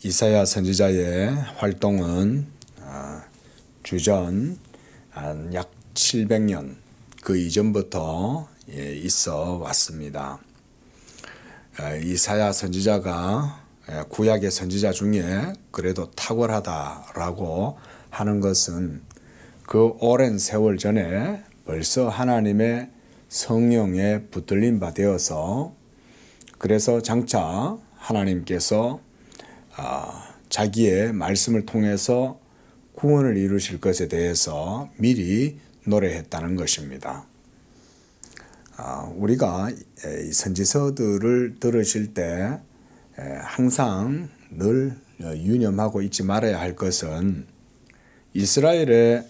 이사야 선지자의 활동은 주전 약 700년 그 이전부터 있어 왔습니다. 이사야 선지자가 구약의 선지자 중에 그래도 탁월하다라고 하는 것은 그 오랜 세월 전에 벌써 하나님의 성령에 붙들림 바 되어서 그래서 장차 하나님께서 자기의 말씀을 통해서 구원을 이루실 것에 대해서 미리 노래했다는 것입니다. 우리가 선지서들을 들으실 때 항상 늘 유념하고 잊지 말아야 할 것은 이스라엘의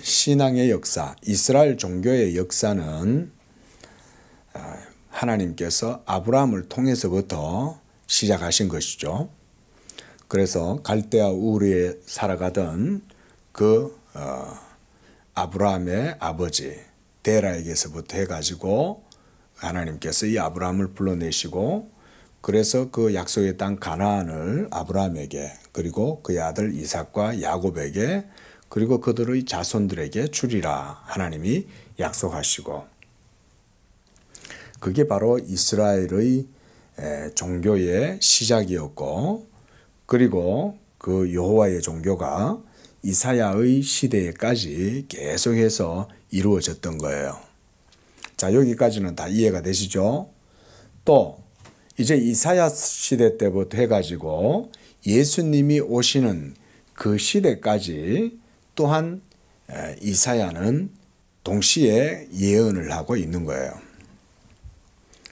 신앙의 역사, 이스라엘 종교의 역사는 하나님께서 아브라함을 통해서부터 시작하신 것이죠. 그래서 갈대아 우르에 살아가던 그 아브라함의 아버지 데라에게서부터 해가지고 하나님께서 이 아브라함을 불러내시고 그래서 그 약속의 땅 가나안을 아브라함에게 그리고 그의 아들 이삭과 야곱에게 그리고 그들의 자손들에게 주리라 하나님이 약속하시고 그게 바로 이스라엘의 종교의 시작이었고 그리고 그 여호와의 종교가 이사야의 시대에까지 계속해서 이루어졌던 거예요. 자, 여기까지는 다 이해가 되시죠? 또 이제 이사야 시대 때부터 해가지고 예수님이 오시는 그 시대까지 또한 이사야는 동시에 예언을 하고 있는 거예요.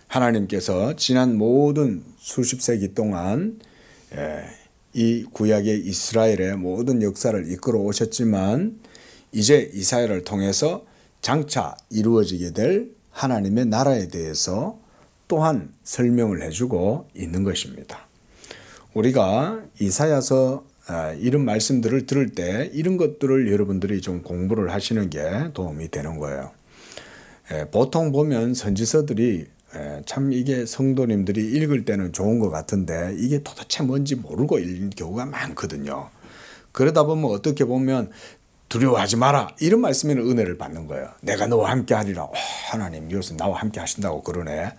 하나님께서 지난 모든 수십 세기 동안 이 구약의 이스라엘의 모든 역사를 이끌어 오셨지만 이제 이사야를 통해서 장차 이루어지게 될 하나님의 나라에 대해서 또한 설명을 해주고 있는 것입니다. 우리가 이사야서 이런 말씀들을 들을 때 이런 것들을 여러분들이 좀 공부를 하시는 게 도움이 되는 거예요. 보통 보면 선지서들이 참 이게 성도님들이 읽을 때는 좋은 것 같은데 이게 도대체 뭔지 모르고 읽는 경우가 많거든요. 그러다 보면 어떻게 보면 두려워하지 마라 이런 말씀에는 은혜를 받는 거예요. 내가 너와 함께 하리라. 하나님 요새 나와 함께 하신다고 그러네.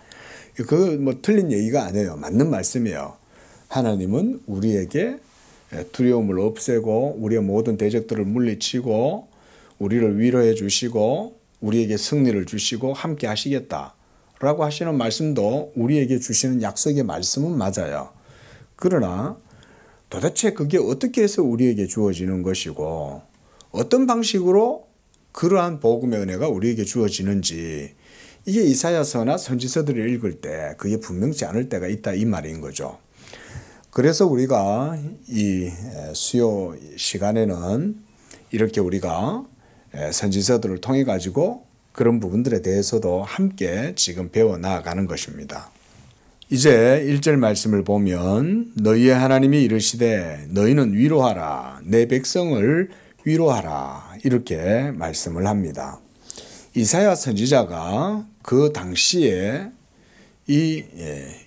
그거 뭐 틀린 얘기가 아니에요. 맞는 말씀이에요. 하나님은 우리에게 두려움을 없애고 우리의 모든 대적들을 물리치고 우리를 위로해 주시고 우리에게 승리를 주시고 함께 하시겠다 라고 하시는 말씀도 우리에게 주시는 약속의 말씀은 맞아요. 그러나 도대체 그게 어떻게 해서 우리에게 주어지는 것이고 어떤 방식으로 그러한 복음의 은혜가 우리에게 주어지는지 이게 이사야서나 선지서들을 읽을 때 그게 분명치 않을 때가 있다 이 말인 거죠. 그래서 우리가 이 수요 시간에는 이렇게 우리가 선지서들을 통해 가지고 그런 부분들에 대해서도 함께 지금 배워 나아가는 것입니다. 이제 1절 말씀을 보면 너희의 하나님이 이르시되 너희는 위로하라 내 백성을 위로하라 이렇게 말씀을 합니다. 이사야 선지자가 그 당시에 이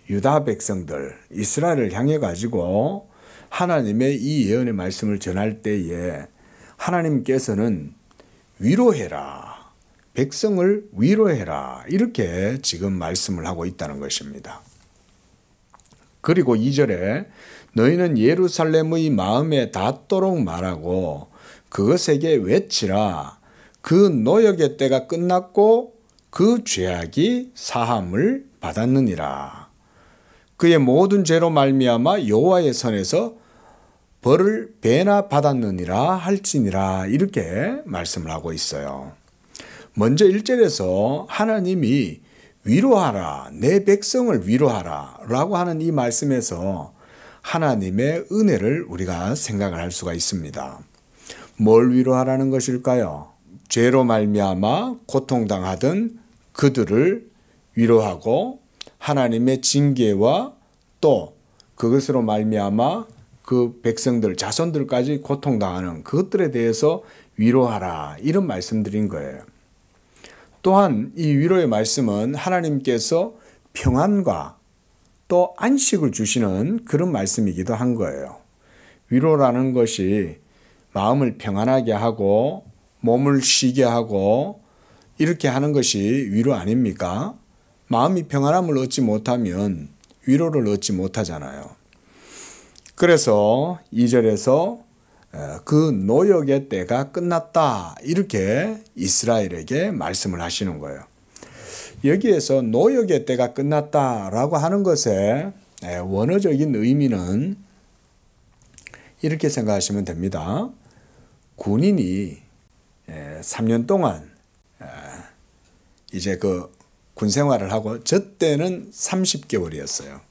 유다 백성들 이스라엘을 향해 가지고 하나님의 이 예언의 말씀을 전할 때에 하나님께서는 위로해라 백성을 위로해라 이렇게 지금 말씀을 하고 있다는 것입니다. 그리고 2절에 너희는 예루살렘의 마음에 닿도록 말하고 그것에게 외치라 그 노역의 때가 끝났고 그 죄악이 사함을 받았느니라. 그의 모든 죄로 말미암아 여호와의 손에서 벌을 배나 받았느니라 할지니라 이렇게 말씀을 하고 있어요. 먼저 1절에서 하나님이 위로하라 내 백성을 위로하라 라고 하는 이 말씀에서 하나님의 은혜를 우리가 생각을 할 수가 있습니다. 뭘 위로하라는 것일까요? 죄로 말미암아 고통당하던 그들을 위로하고 하나님의 징계와 또 그것으로 말미암아 그 백성들 자손들까지 고통당하는 그것들에 대해서 위로하라 이런 말씀드린 거예요. 또한 이 위로의 말씀은 하나님께서 평안과 또 안식을 주시는 그런 말씀이기도 한 거예요. 위로라는 것이 마음을 평안하게 하고 몸을 쉬게 하고 이렇게 하는 것이 위로 아닙니까? 마음이 평안함을 얻지 못하면 위로를 얻지 못하잖아요. 그래서 2절에서 그 노역의 때가 끝났다 이렇게 이스라엘에게 말씀을 하시는 거예요. 여기에서 노역의 때가 끝났다라고 하는 것의 원어적인 의미는 이렇게 생각하시면 됩니다. 군인이 3년 동안 이제 그 군생활을 하고 저 때는 30개월이었어요.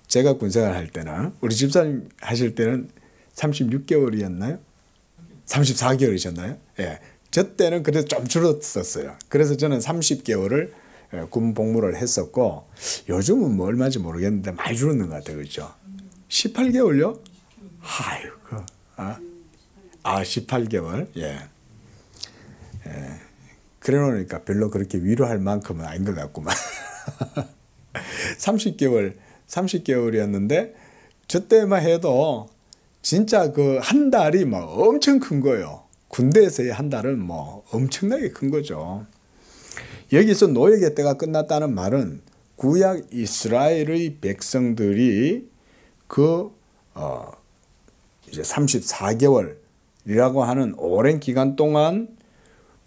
제가 군생활 할 때는 우리 집사님 하실 때는 36개월이었나요? 34개월이셨나요? 예. 저 때는 그래도 좀 줄었었어요. 그래서 저는 30개월을 군 복무를 했었고 요즘은 뭐 얼마인지 모르겠는데 많이 줄었는 것 같아요. 그렇죠? 18개월요? 아이고. 18개월. 예. 그래 놓으니까 별로 그렇게 위로할 만큼은 아닌 것 같구만. 30개월이었는데 저 때만 해도 진짜 그 한 달이 막 엄청 큰 거예요. 군대에서의 한 달은 뭐 엄청나게 큰 거죠. 여기서 노역의 때가 끝났다는 말은 구약 이스라엘의 백성들이 이제 34개월이라고 하는 오랜 기간 동안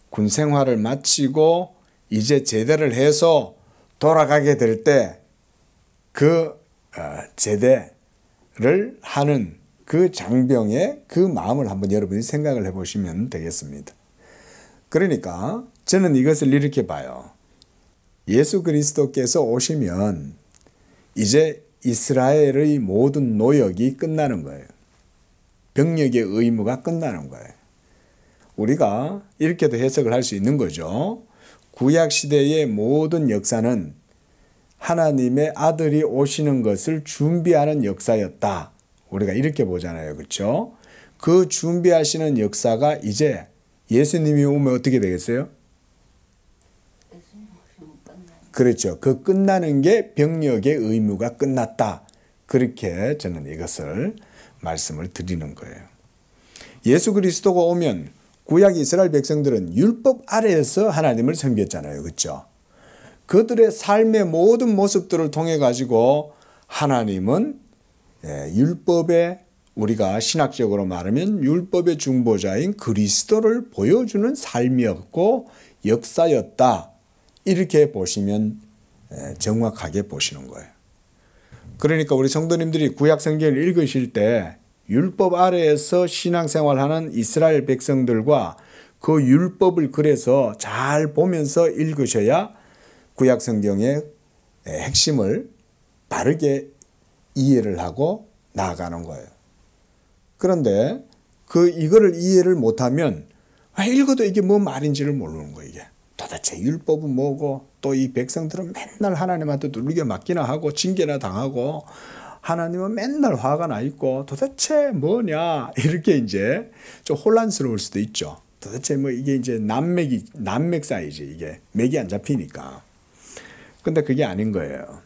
군 생활을 마치고 이제 제대를 해서 돌아가게 될 때 그 제대를 하는 그 장병의 그 마음을 한번 여러분이 생각을 해보시면 되겠습니다. 그러니까 저는 이것을 이렇게 봐요. 예수 그리스도께서 오시면 이제 이스라엘의 모든 노역이 끝나는 거예요. 병력의 의무가 끝나는 거예요. 우리가 이렇게도 해석을 할 수 있는 거죠. 구약시대의 모든 역사는 하나님의 아들이 오시는 것을 준비하는 역사였다. 우리가 이렇게 보잖아요. 그렇죠? 그 준비하시는 역사가 이제 예수님이 오면 어떻게 되겠어요? 그렇죠. 그 끝나는 게 병력의 의무가 끝났다. 그렇게 저는 이것을 말씀을 드리는 거예요. 예수 그리스도가 오면 구약 이스라엘 백성들은 율법 아래에서 하나님을 섬겼잖아요. 그렇죠? 그들의 삶의 모든 모습들을 통해 가지고 하나님은 율법의 우리가 신학적으로 말하면 율법의 중보자인 그리스도를 보여주는 삶이었고 역사였다. 이렇게 보시면 정확하게 보시는 거예요. 그러니까 우리 성도님들이 구약 성경을 읽으실 때 율법 아래에서 신앙생활하는 이스라엘 백성들과 그 율법을 그래서 잘 보면서 읽으셔야 구약 성경의 핵심을 바르게 이해를 하고 나아가는 거예요. 그런데 이거를 이해를 못하면 읽어도 이게 뭔 말인지를 모르는 거예요. 이게 도대체 율법은 뭐고 또 이 백성들은 맨날 하나님한테 두들겨 맞기나 하고 징계나 당하고 하나님은 맨날 화가 나 있고 도대체 뭐냐 이렇게 이제 좀 혼란스러울 수도 있죠. 도대체 뭐 이게 이제 난맥 사이즈 이게 맥이 안 잡히니까. 근데 그게 아닌 거예요.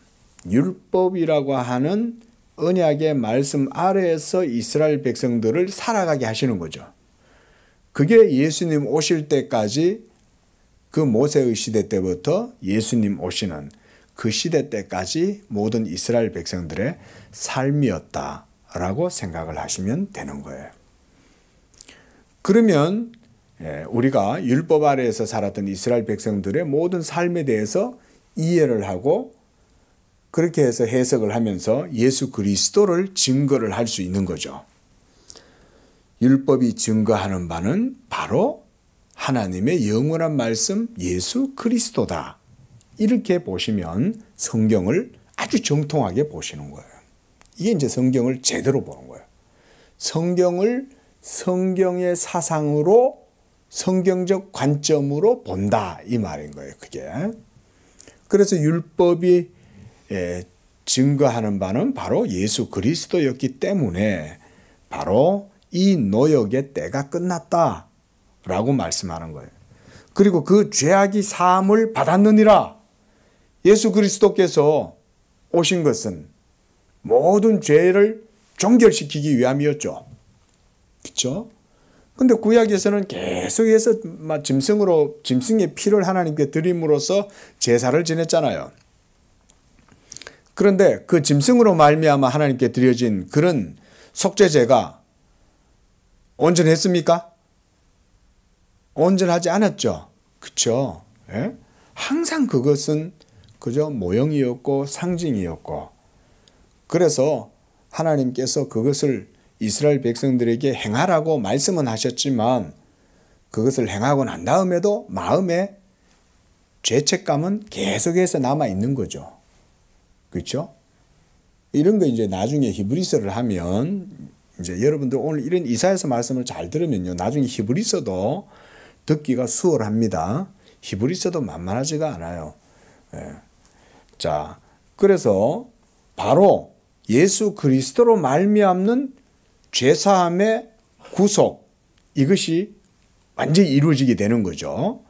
율법이라고 하는 언약의 말씀 아래에서 이스라엘 백성들을 살아가게 하시는 거죠. 그게 예수님 오실 때까지 그 모세의 시대 때부터 예수님 오시는 그 시대 때까지 모든 이스라엘 백성들의 삶이었다라고 생각을 하시면 되는 거예요. 그러면 우리가 율법 아래에서 살았던 이스라엘 백성들의 모든 삶에 대해서 이해를 하고 그렇게 해서 해석을 하면서 예수 그리스도를 증거를 할 수 있는 거죠. 율법이 증거하는 바는 바로 하나님의 영원한 말씀 예수 그리스도다. 이렇게 보시면 성경을 아주 정통하게 보시는 거예요. 이게 이제 성경을 제대로 보는 거예요. 성경을 성경의 사상으로 성경적 관점으로 본다 이 말인 거예요. 그게. 그래서 율법이 증거하는 바는 바로 예수 그리스도였기 때문에 바로 이 노역의 때가 끝났다라고 말씀하는 거예요. 그리고 그 죄악이 사함을 받았느니라. 예수 그리스도께서 오신 것은 모든 죄를 종결시키기 위함이었죠. 그렇죠? 근데 구약에서는 계속해서 짐승의 피를 하나님께 드림으로써 제사를 지냈잖아요. 그런데 그 짐승으로 말미암아 하나님께 드려진 그런 속죄제가 온전했습니까? 온전하지 않았죠. 그렇죠? 예? 항상 그것은 그저 모형이었고 상징이었고, 그래서 하나님께서 그것을 이스라엘 백성들에게 행하라고 말씀은 하셨지만 그것을 행하고 난 다음에도 마음에 죄책감은 계속해서 남아 있는 거죠. 그렇죠? 이런 거 이제 나중에 히브리서를 하면, 이제 여러분들 오늘 이런 이사야서 말씀을 잘 들으면요, 나중에 히브리서도 듣기가 수월합니다. 히브리서도 만만하지가 않아요. 예. 자, 그래서 바로 예수 그리스도로 말미암는 죄사함의 구속, 이것이 완전히 이루어지게 되는 거죠.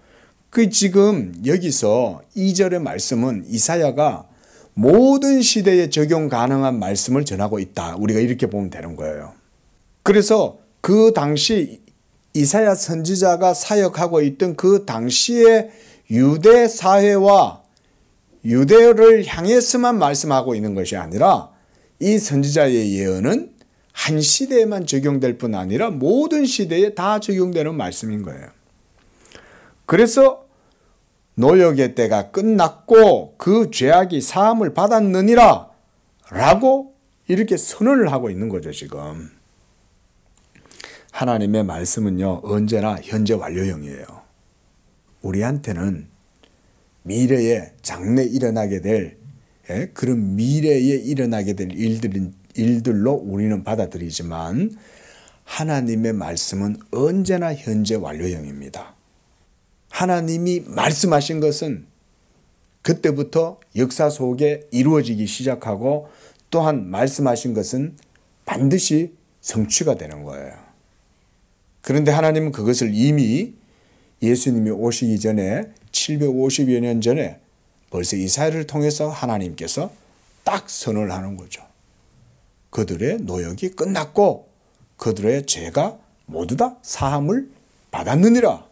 그 지금 여기서 2절의 말씀은 이사야가 모든 시대에 적용 가능한 말씀을 전하고 있다. 우리가 이렇게 보면 되는 거예요. 그래서 그 당시 이사야 선지자가 사역하고 있던 그 당시의 유대 사회와 유대를 향해서만 말씀하고 있는 것이 아니라 이 선지자의 예언은 한 시대에만 적용될 뿐 아니라 모든 시대에 다 적용되는 말씀인 거예요. 그래서 노역의 때가 끝났고 그 죄악이 사함을 받았느니라 라고 이렇게 선언을 하고 있는 거죠. 지금 하나님의 말씀은요, 언제나 현재 완료형이에요. 우리한테는 미래에 장래 일어나게 될 그런 미래에 일어나게 될 일들로 우리는 받아들이지만 하나님의 말씀은 언제나 현재 완료형입니다. 하나님이 말씀하신 것은 그때부터 역사 속에 이루어지기 시작하고, 또한 말씀하신 것은 반드시 성취가 되는 거예요. 그런데 하나님은 그것을 이미 예수님이 오시기 전에 750여 년 전에 벌써 이사야를 통해서 하나님께서 딱 선언을 하는 거죠. 그들의 노역이 끝났고 그들의 죄가 모두 다 사함을 받았느니라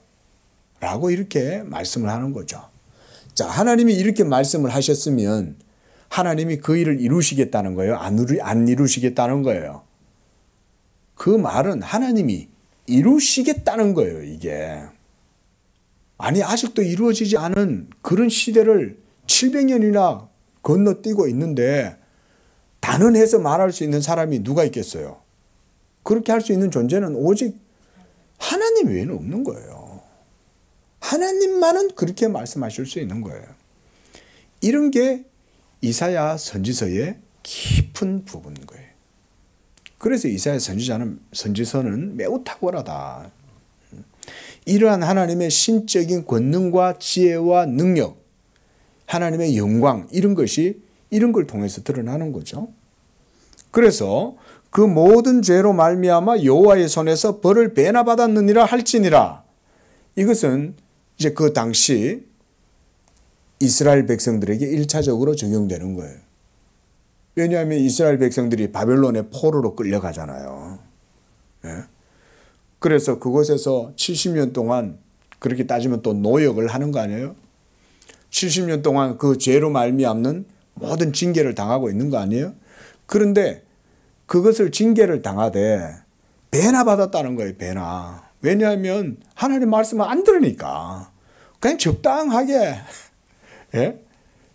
라고 이렇게 말씀을 하는 거죠. 자, 하나님이 이렇게 말씀을 하셨으면 하나님이 그 일을 이루시겠다는 거예요? 안 이루시겠다는 거예요? 그 말은 하나님이 이루시겠다는 거예요, 이게. 아니, 아직도 이루어지지 않은 그런 시대를 700년이나 건너뛰고 있는데 단언해서 말할 수 있는 사람이 누가 있겠어요? 그렇게 할 수 있는 존재는 오직 하나님 외에는 없는 거예요. 하나님만은 그렇게 말씀하실 수 있는 거예요. 이런 게 이사야 선지서의 깊은 부분인 거예요. 그래서 이사야 선지서는 매우 탁월하다. 이러한 하나님의 신적인 권능과 지혜와 능력, 하나님의 영광, 이런 걸 통해서 드러나는 거죠. 그래서 그 모든 죄로 말미암아 여호와의 손에서 벌을 배나 받았느니라 할지니라. 이것은 이제 그 당시 이스라엘 백성들에게 1차적으로 적용되는 거예요. 왜냐하면 이스라엘 백성들이 바벨론의 포로로 끌려가잖아요. 예? 그래서 그곳에서 70년 동안, 그렇게 따지면 또 노역을 하는 거 아니에요? 70년 동안 그 죄로 말미암는 모든 징계를 당하고 있는 거 아니에요? 그런데 그것을 징계를 당하되 배나 받았다는 거예요. 배나. 왜냐하면 하나님 말씀을 안 들으니까 그냥 적당하게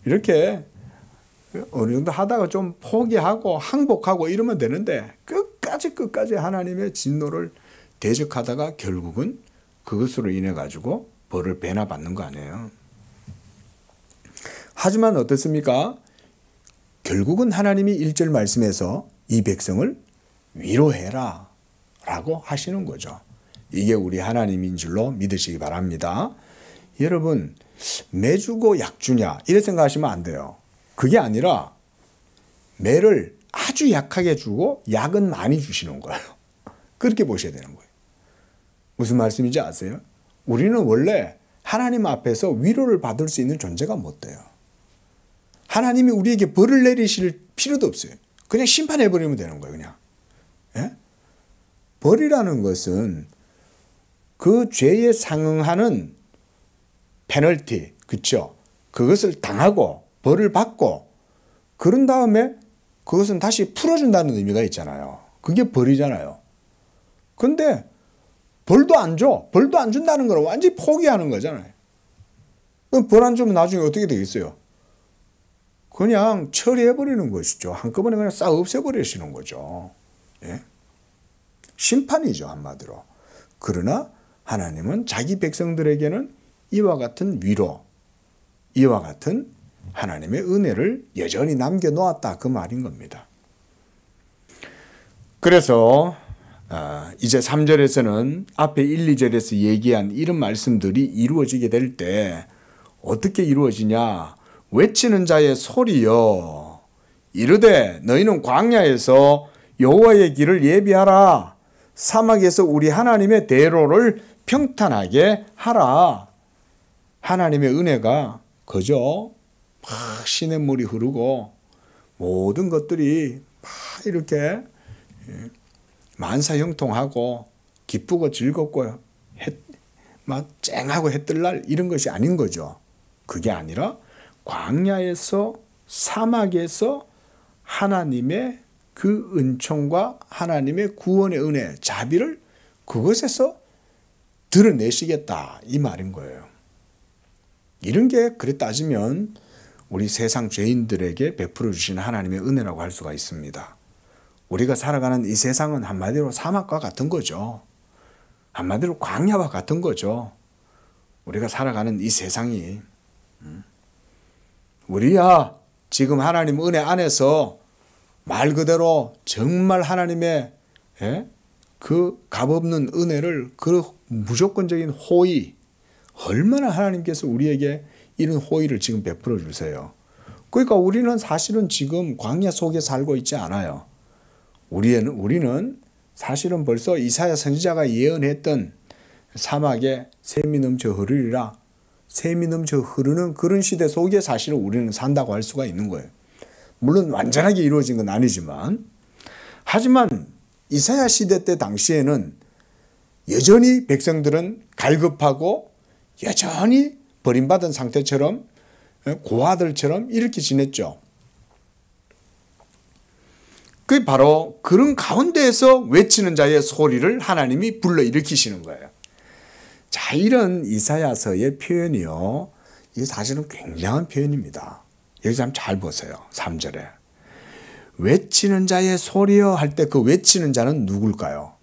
이렇게 어느 정도 하다가 좀 포기하고 항복하고 이러면 되는데 끝까지 하나님의 진노를 대적하다가 결국은 그것으로 인해 가지고 벌을 배나 받는 거 아니에요. 하지만 어떻습니까? 결국은 하나님이 1절 말씀에서 이 백성을 위로해라 라고 하시는 거죠. 이게 우리 하나님인 줄로 믿으시기 바랍니다. 여러분, 매주고 약주냐 이렇게 생각하시면 안 돼요. 그게 아니라 매를 아주 약하게 주고 약은 많이 주시는 거예요. 그렇게 보셔야 되는 거예요. 무슨 말씀인지 아세요? 우리는 원래 하나님 앞에서 위로를 받을 수 있는 존재가 못 돼요. 하나님이 우리에게 벌을 내리실 필요도 없어요. 그냥 심판해버리면 되는 거예요. 그냥. 예? 벌이라는 것은 그 죄에 상응하는 페널티, 그렇죠? 그것을 당하고 벌을 받고 그런 다음에 그것은 다시 풀어준다는 의미가 있잖아요. 그게 벌이잖아요. 근데 벌도 안 줘. 벌도 안 준다는 걸 완전히 포기하는 거잖아요. 그럼 벌 안 주면 나중에 어떻게 되겠어요? 그냥 처리해버리는 것이죠. 한꺼번에 그냥 싹 없애버리시는 거죠. 예? 심판이죠, 한마디로. 그러나 하나님은 자기 백성들에게는 이와 같은 위로, 이와 같은 하나님의 은혜를 여전히 남겨놓았다, 그 말인 겁니다. 그래서 이제 3절에서는 앞에 1, 2절에서 얘기한 이런 말씀들이 이루어지게 될 때 어떻게 이루어지냐? 외치는 자의 소리여 이르되 너희는 광야에서 여호와의 길을 예비하라. 사막에서 우리 하나님의 대로를 평탄하게 하라. 하나님의 은혜가 그저 막 시냇물이 흐르고 모든 것들이 막 이렇게 만사형통하고 기쁘고 즐겁고 막 쨍하고 해 뜰 날 이런 것이 아닌 거죠. 그게 아니라 광야에서 사막에서 하나님의 그 은총과 하나님의 구원의 은혜, 자비를 그것에서 드러내시겠다 이 말인 거예요. 이런 게 그래 따지면 우리 세상 죄인들에게 베풀어 주시는 하나님의 은혜라고 할 수가 있습니다. 우리가 살아가는 이 세상은 한마디로 사막과 같은 거죠. 한마디로 광야와 같은 거죠. 우리가 살아가는 이 세상이 우리야 지금 하나님 은혜 안에서 말 그대로 정말 하나님의 그 값없는 은혜를 그 무조건적인 호의 얼마나 하나님께서 우리에게 이런 호의를 지금 베풀어 주세요. 그러니까 우리는 사실은 지금 광야 속에 살고 있지 않아요. 우리는 사실은 벌써 이사야 선지자가 예언했던 사막에 샘이 넘쳐 흐르리라. 샘이 넘쳐 흐르는 그런 시대 속에 사실은 우리는 산다고 할 수가 있는 거예요. 물론 완전하게 이루어진 건 아니지만 하지만 이사야 시대 때 당시에는 여전히 백성들은 갈급하고 여전히 버림받은 상태처럼 고아들처럼 이렇게 지냈죠. 그게 바로 그런 가운데에서 외치는 자의 소리를 하나님이 불러일으키시는 거예요. 자, 이런 이사야서의 표현이요. 이게 사실은 굉장한 표현입니다. 여기서 한번 잘 보세요. 3절에. 외치는 자의 소리여 할 때 그 외치는 자는 누굴까요?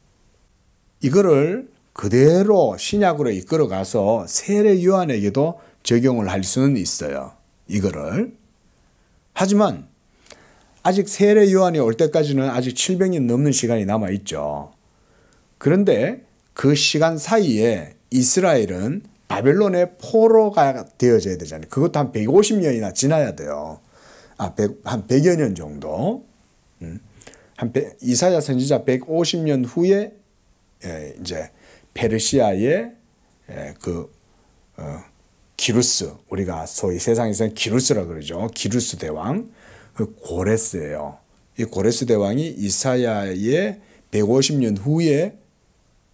이거를 그대로 신약으로 이끌어가서 세례 요한에게도 적용을 할 수는 있어요. 이거를. 하지만 아직 세례 요한이 올 때까지는 아직 700년 넘는 시간이 남아있죠. 그런데 그 시간 사이에 이스라엘은 바벨론의 포로가 되어져야 되잖아요. 그것도 한 150년이나 지나야 돼요. 한 100여 년 정도. 이사야 선지자 150년 후에 이제 페르시아의 기루스, 우리가 소위 세상에서는 기루스라 그러죠. 기루스 대왕, 그 고레스예요. 이 고레스 대왕이 이사야의 150년 후에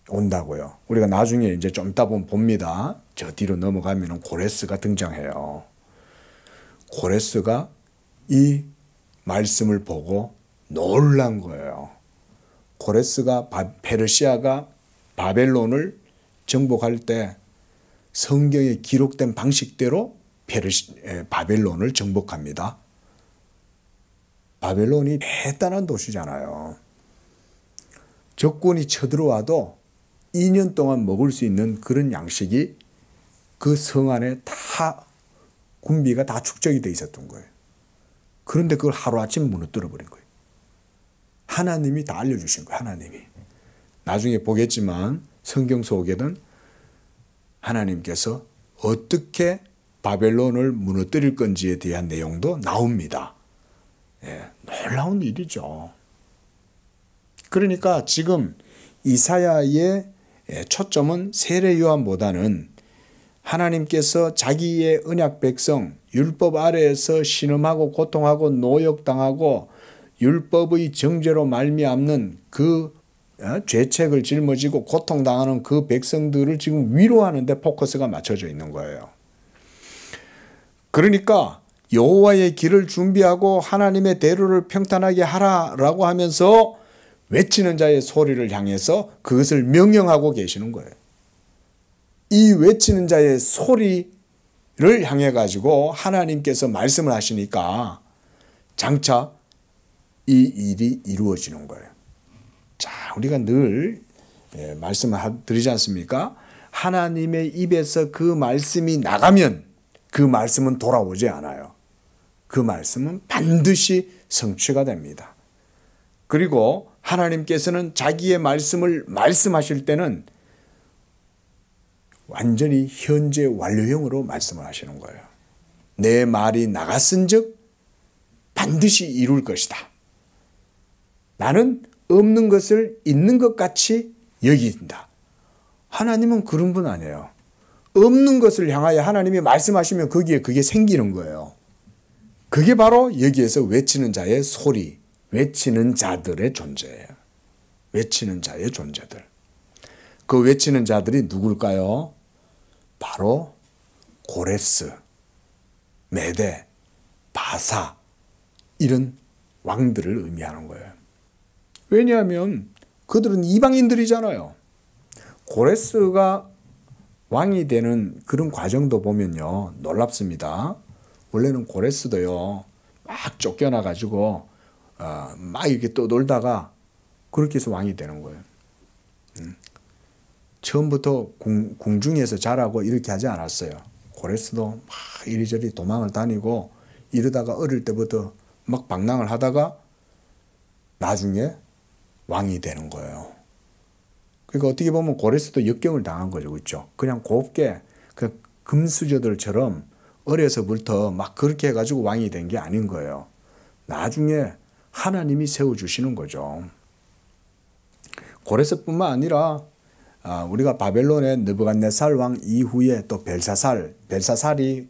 온다고요. 우리가 나중에 이제 좀 이따 보면 봅니다. 저 뒤로 넘어가면 고레스가 등장해요. 고레스가 이 말씀을 보고 놀란 거예요. 고레스가 페르시아가 바벨론을 정복할 때 성경에 기록된 방식대로 바벨론을 정복합니다. 바벨론이 대단한 도시잖아요. 적군이 쳐들어와도 2년 동안 먹을 수 있는 그런 양식이 그 성 안에 다 군비가 다 축적이 돼 있었던 거예요. 그런데 그걸 하루아침 무너뜨려 버린 거예요. 하나님이 다 알려주신 거예요. 하나님이. 나중에 보겠지만 성경 속에는 하나님께서 어떻게 바벨론을 무너뜨릴 건지에 대한 내용도 나옵니다. 놀라운 일이죠. 그러니까 지금 이사야의 초점은 세례 요한보다는 하나님께서 자기의 언약 백성 율법 아래에서 신음하고 고통하고 노역당하고 율법의 정죄로 말미암는 그 죄책을 짊어지고 고통당하는 그 백성들을 지금 위로하는 데 포커스가 맞춰져 있는 거예요. 그러니까 여호와의 길을 준비하고 하나님의 대로를 평탄하게 하라라고 하면서 외치는 자의 소리를 향해서 그것을 명령하고 계시는 거예요. 이 외치는 자의 소리를 향해 가지고 하나님께서 말씀을 하시니까 장차 이 일이 이루어지는 거예요. 자, 우리가 늘 말씀을 드리지 않습니까? 하나님의 입에서 그 말씀이 나가면 그 말씀은 돌아오지 않아요. 그 말씀은 반드시 성취가 됩니다. 그리고 하나님께서는 자기의 말씀을 말씀하실 때는 완전히 현재 완료형으로 말씀을 하시는 거예요. 내 말이 나갔은즉 반드시 이룰 것이다. 나는 없는 것을 있는 것 같이 여긴다. 하나님은 그런 분 아니에요. 없는 것을 향하여 하나님이 말씀하시면 거기에 그게 생기는 거예요. 그게 바로 여기에서 외치는 자의 소리, 외치는 자들의 존재예요. 외치는 자의 존재들. 그 외치는 자들이 누굴까요? 바로 고레스, 메대, 바사 이런 왕들을 의미하는 거예요. 왜냐하면 그들은 이방인들이잖아요. 고레스가 왕이 되는 그런 과정도 보면요 놀랍습니다. 원래는 고레스도요 막 쫓겨나 가지고 막 이렇게 또 놀다가 그렇게 해서 왕이 되는 거예요. 처음부터 궁중에서 자라고 이렇게 하지 않았어요. 고레스도 막 이리저리 도망을 다니고 이러다가 어릴 때부터 막 방랑을 하다가 나중에 왕이 되는 거예요. 그러니까 어떻게 보면 고레스도 역경을 당한 거죠. 그렇죠? 그냥 곱게 그 금수저들처럼 어려서부터 막 그렇게 해가지고 왕이 된 게 아닌 거예요. 나중에 하나님이 세워주시는 거죠. 고레스뿐만 아니라 우리가 바벨론의 느부갓네살 왕 이후에 또 벨사살이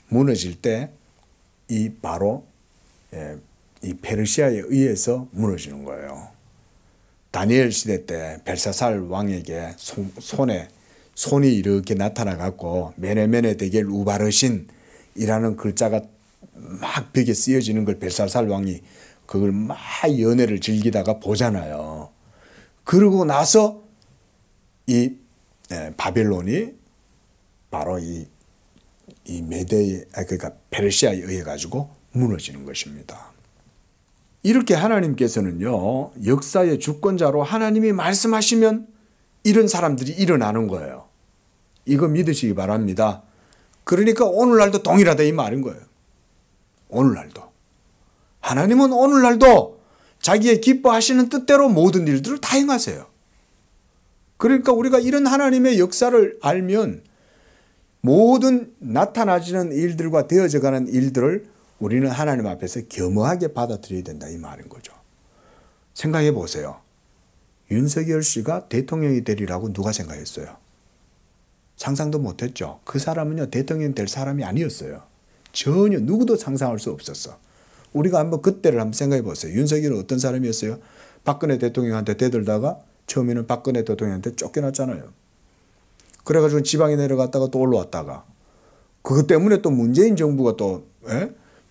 무너질 때 이 바로 이 페르시아에 의해서 무너지는 거예요. 다니엘 시대 때 벨사살 왕에게 손이 이렇게 나타나 갖고 메네메네 데겔 우바르신이라는 글자가 막 벽에 쓰여지는 걸 벨사살 왕이 그걸 막 연애를 즐기다가 보잖아요. 그러고 나서 이 바벨론이 바로 이 메데 그러니까 페르시아에 의해 가지고 무너지는 것입니다. 이렇게 하나님께서는요 역사의 주권자로 하나님이 말씀하시면 이런 사람들이 일어나는 거예요. 이거 믿으시기 바랍니다. 그러니까 오늘날도 동일하다 이 말인 거예요. 오늘날도 하나님은 오늘날도 자기의 기뻐하시는 뜻대로 모든 일들을 다 행하세요. 그러니까 우리가 이런 하나님의 역사를 알면 모든 나타나지는 일들과 되어져가는 일들을 우리는 하나님 앞에서 겸허하게 받아들여야 된다 이 말인 거죠. 생각해 보세요. 윤석열 씨가 대통령이 되리라고 누가 생각했어요? 상상도 못했죠. 그 사람은요 대통령 될 사람이 아니었어요. 전혀 누구도 상상할 수 없었어. 우리가 한번 그때를 한번 생각해 보세요. 윤석열은 어떤 사람이었어요? 박근혜 대통령한테 대들다가 처음에는 박근혜 대통령한테 쫓겨났잖아요. 그래가지고 지방에 내려갔다가 또 올라왔다가 그것 때문에 또 문재인 정부가 또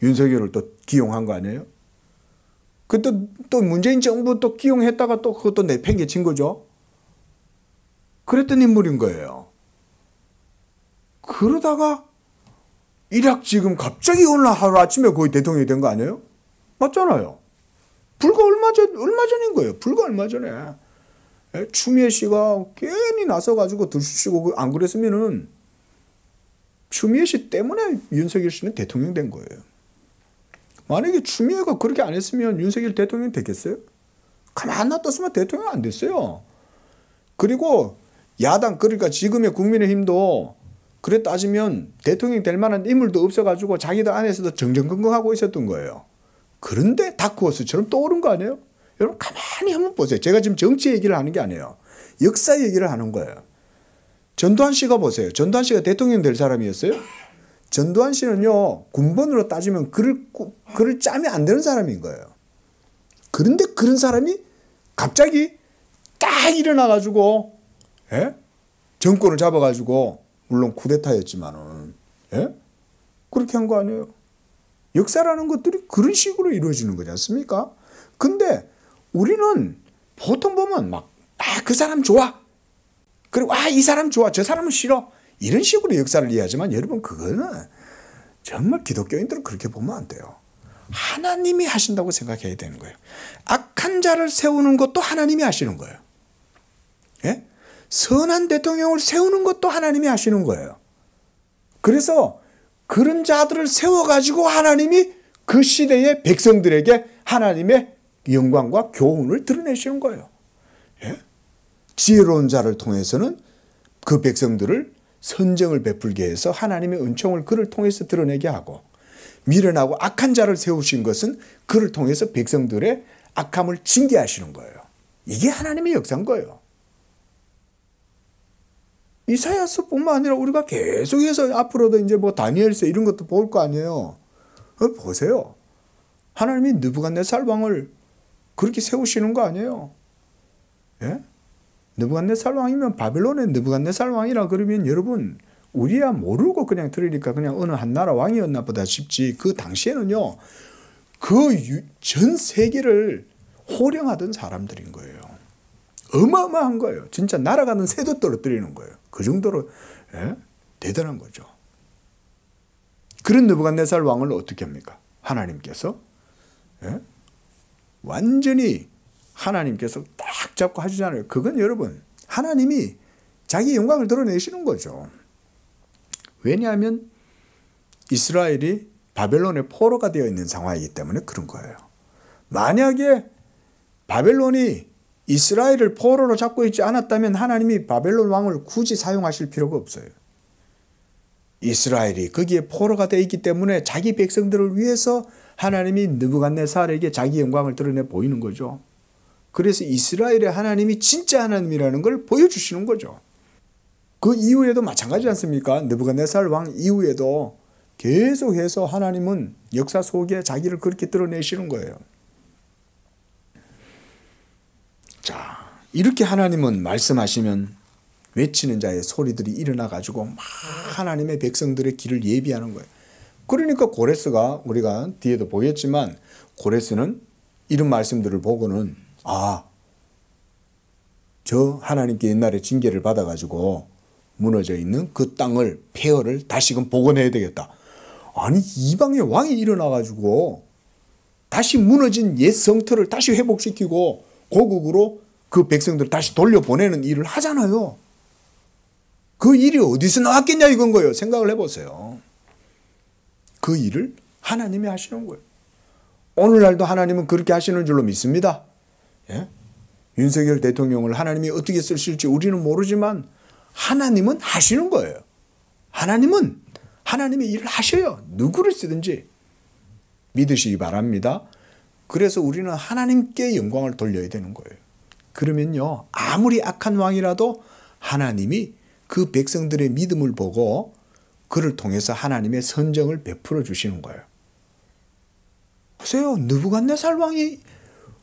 윤석열을 또 기용한 거 아니에요? 그때 또 문재인 정부 또 기용했다가 또 그것도 내팽개친 거죠. 그랬던 인물인 거예요. 그러다가 일약 지금 갑자기 오늘 하루아침에 거의 대통령이 된 거 아니에요? 맞잖아요. 불과 얼마 전인 거예요. 불과 얼마 전에. 추미애 씨가 괜히 나서가지고 들쑤시고 안 그랬으면은 추미애 씨 때문에 윤석열 씨는 대통령 된 거예요. 만약에 추미애가 그렇게 안 했으면 윤석열 대통령 됐겠어요? 가만 놔뒀으면 대통령 안 됐어요. 그리고 야당 그러니까 지금의 국민의힘도 그래 따지면 대통령 될 만한 인물도 없어가지고 자기들 안에서도 정정긍긍하고 있었던 거예요. 그런데 다크호스처럼 떠오른 거 아니에요? 여러분 가만히 한번 보세요. 제가 지금 정치 얘기를 하는 게 아니에요. 역사 얘기를 하는 거예요. 전두환 씨가 보세요. 전두환 씨가 대통령 될 사람이었어요? 전두환 씨는요. 군번으로 따지면 글을 짜면 안 되는 사람인 거예요. 그런데 그런 사람이 갑자기 딱 일어나가지고, 예? 정권을 잡아가지고, 물론 쿠데타였지만은, 예? 그렇게 한 거 아니에요. 역사라는 것들이 그런 식으로 이루어지는 거지 않습니까? 근데 우리는 보통 보면 막, 그 사람 좋아. 그리고 이 사람 좋아. 저 사람은 싫어. 이런 식으로 역사를 이해하지만 여러분, 그거는 정말 기독교인들은 그렇게 보면 안 돼요. 하나님이 하신다고 생각해야 되는 거예요. 악한 자를 세우는 것도 하나님이 하시는 거예요. 예? 선한 대통령을 세우는 것도 하나님이 하시는 거예요. 그래서 그런 자들을 세워가지고 하나님이 그 시대의 백성들에게 하나님의 영광과 교훈을 드러내시는 거예요. 예? 지혜로운 자를 통해서는 그 백성들을 선정을 베풀게 해서 하나님의 은총을 그를 통해서 드러내게 하고, 미련하고 악한 자를 세우신 것은 그를 통해서 백성들의 악함을 징계하시는 거예요. 이게 하나님의 역사인 거예요. 이사야서뿐만 아니라 우리가 계속해서 앞으로도 이제 뭐 다니엘서 이런 것도 볼 거 아니에요. 보세요. 하나님이 느부갓네살 왕을 그렇게 세우시는 거 아니에요. 예? 느부갓네살 왕이면 바벨론의 느부갓네살 왕이라 그러면 여러분, 우리야 모르고 그냥 들으니까 그냥 어느 한 나라 왕이었나 보다 싶지, 그 당시에는요, 그 전 세계를 호령하던 사람들인 거예요. 어마어마한 거예요. 진짜 날아가는 새도 떨어뜨리는 거예요. 그 정도로, 예? 대단한 거죠. 그런 느부갓네살 왕을 어떻게 합니까? 하나님께서, 예? 완전히 하나님께서 딱 잡고 하시잖아요. 그건 여러분, 하나님이 자기 영광을 드러내시는 거죠. 왜냐하면 이스라엘이 바벨론의 포로가 되어 있는 상황이기 때문에 그런 거예요. 만약에 바벨론이 이스라엘을 포로로 잡고 있지 않았다면 하나님이 바벨론 왕을 굳이 사용하실 필요가 없어요. 이스라엘이 거기에 포로가 되어 있기 때문에 자기 백성들을 위해서 하나님이 느부갓네살에게 자기 영광을 드러내 보이는 거죠. 그래서 이스라엘의 하나님이 진짜 하나님이라는 걸 보여주시는 거죠. 그 이후에도 마찬가지지 않습니까? 느부갓네살 왕 이후에도 계속해서 하나님은 역사 속에 자기를 그렇게 드러내시는 거예요. 자, 이렇게 하나님은 말씀하시면 외치는 자의 소리들이 일어나가지고 막 하나님의 백성들의 길을 예비하는 거예요. 그러니까 고레스가, 우리가 뒤에도 보였지만, 고레스는 이런 말씀들을 보고는 저 하나님께 옛날에 징계를 받아가지고 무너져 있는 그 땅을, 폐허를 다시금 복원해야 되겠다. 아니, 이방의 왕이 일어나가지고 다시 무너진 옛 성터를 다시 회복시키고 고국으로 그 백성들을 다시 돌려보내는 일을 하잖아요. 그 일이 어디서 나왔겠냐 이건 거예요. 생각을 해보세요. 그 일을 하나님이 하시는 거예요. 오늘날도 하나님은 그렇게 하시는 줄로 믿습니다. 예? 윤석열 대통령을 하나님이 어떻게 쓰실지 우리는 모르지만 하나님은 하시는 거예요. 하나님은 하나님의 일을 하셔요. 누구를 쓰든지 믿으시기 바랍니다. 그래서 우리는 하나님께 영광을 돌려야 되는 거예요. 그러면요, 아무리 악한 왕이라도 하나님이 그 백성들의 믿음을 보고 그를 통해서 하나님의 선정을 베풀어 주시는 거예요. 보세요. 느부갓네살 왕이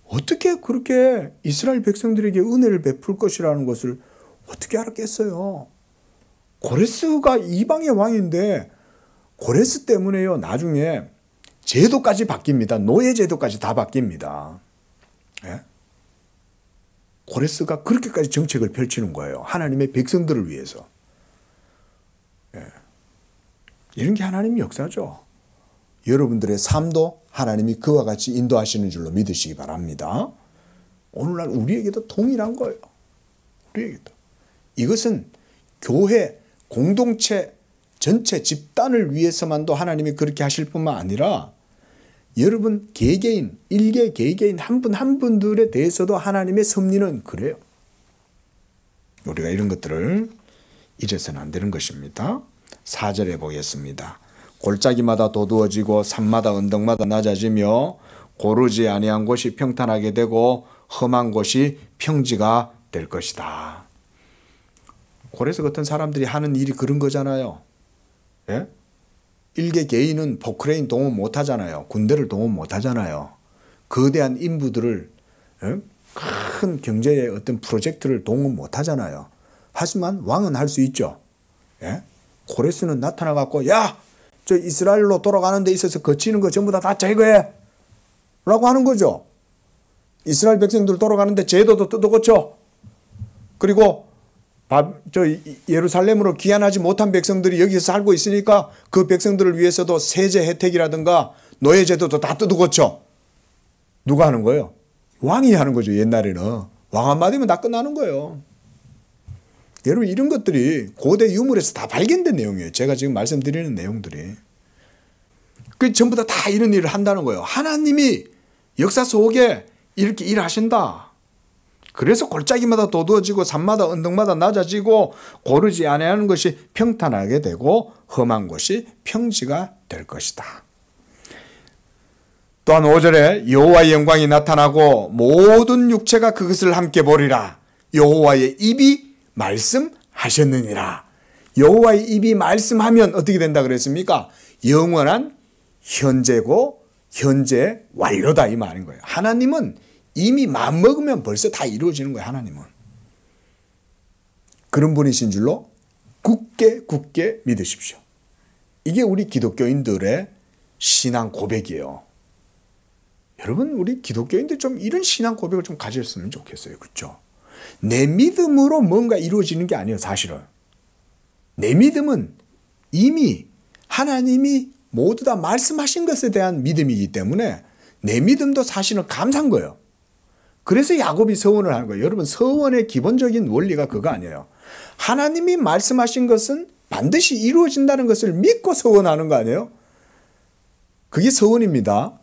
어떻게 그렇게 이스라엘 백성들에게 은혜를 베풀 것이라는 것을 어떻게 알았겠어요? 고레스가 이방의 왕인데 고레스 때문에요, 나중에 제도까지 바뀝니다. 노예 제도까지 다 바뀝니다. 예? 고레스가 그렇게까지 정책을 펼치는 거예요. 하나님의 백성들을 위해서. 예. 이런 게 하나님의 역사죠. 여러분들의 삶도 하나님이 그와 같이 인도하시는 줄로 믿으시기 바랍니다. 오늘날 우리에게도 동일한 거예요. 우리에게도. 이것은 교회, 공동체, 전체 집단을 위해서만도 하나님이 그렇게 하실 뿐만 아니라 여러분 개개인, 일개 개개인 한 분 한 분들에 대해서도 하나님의 섭리는 그래요. 우리가 이런 것들을 잊어서는 안 되는 것입니다. 4절에 보겠습니다. 골짜기마다 도두어지고 산마다 언덕마다 낮아지며 고르지 아니한 곳이 평탄하게 되고 험한 곳이 평지가 될 것이다. 고레스 같은 사람들이 하는 일이 그런 거잖아요. 예? 일개 개인은 포크레인 동원 못 하잖아요. 군대를 동원 못 하잖아요. 거대한 인부들을 큰 경제의 어떤 프로젝트를 동원 못 하잖아요. 하지만 왕은 할 수 있죠. 예? 고레스는 나타나 갖고 야, 저 이스라엘로 돌아가는 데 있어서 거치는 거 전부 다 제거해 라고 하는 거죠. 이스라엘 백성들 돌아가는데 제도도 뜯어고쳐. 그리고 예루살렘으로 귀환하지 못한 백성들이 여기서 살고 있으니까 그 백성들을 위해서도 세제 혜택이라든가 노예제도도 다 뜯어고쳐. 누가 하는 거예요? 왕이 하는 거죠. 옛날에는 왕 한마디면 다 끝나는 거예요. 여러분, 이런 것들이 고대 유물에서 다 발견된 내용이에요. 제가 지금 말씀드리는 내용들이. 그 전부 다 이런 일을 한다는 거예요. 하나님이 역사 속에 이렇게 일하신다. 그래서 골짜기마다 도두어지고 산마다 언덕마다 낮아지고 고르지 아니하는 것이 평탄하게 되고 험한 것이 평지가 될 것이다. 또한 5절에 여호와의 영광이 나타나고 모든 육체가 그것을 함께 보리라. 여호와의 입이 말씀하셨느니라. 여호와의 입이 말씀하면 어떻게 된다 그랬습니까? 영원한 현재고 현재 완료다 이 말인 거예요. 하나님은 이미 마음먹으면 벌써 다 이루어지는 거예요. 하나님은. 그런 분이신 줄로 굳게 믿으십시오. 이게 우리 기독교인들의 신앙 고백이에요. 여러분, 우리 기독교인들 좀 이런 신앙 고백을 좀 가졌으면 좋겠어요. 그렇죠? 내 믿음으로 뭔가 이루어지는 게 아니에요. 사실은. 내 믿음은 이미 하나님이 모두 다 말씀하신 것에 대한 믿음이기 때문에 내 믿음도 사실은 감사한 거예요. 그래서 야곱이 서원을 하는 거예요. 여러분, 서원의 기본적인 원리가 그거 아니에요. 하나님이 말씀하신 것은 반드시 이루어진다는 것을 믿고 서원하는 거 아니에요? 그게 서원입니다.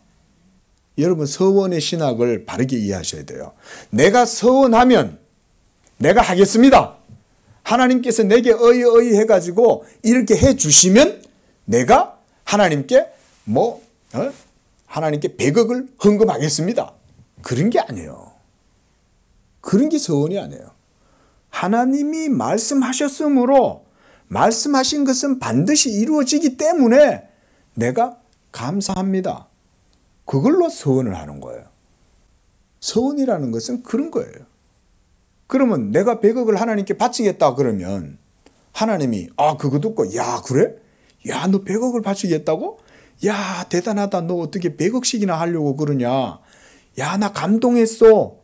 여러분, 서원의 신학을 바르게 이해하셔야 돼요. 내가 서원하면 내가 하겠습니다. 하나님께서 내게 어이 해가지고 이렇게 해주시면 내가 하나님께 하나님께 100억을 헌금하겠습니다. 그런 게 아니에요. 그런 게 서원이 아니에요. 하나님이 말씀하셨으므로 말씀하신 것은 반드시 이루어지기 때문에 내가 감사합니다. 그걸로 서원을 하는 거예요. 서원이라는 것은 그런 거예요. 그러면 내가 100억을 하나님께 바치겠다 그러면 하나님이 그거 듣고 야 그래? 야 너 100억을 바치겠다고? 야 대단하다. 너 어떻게 100억씩이나 하려고 그러냐? 야 나 감동했어.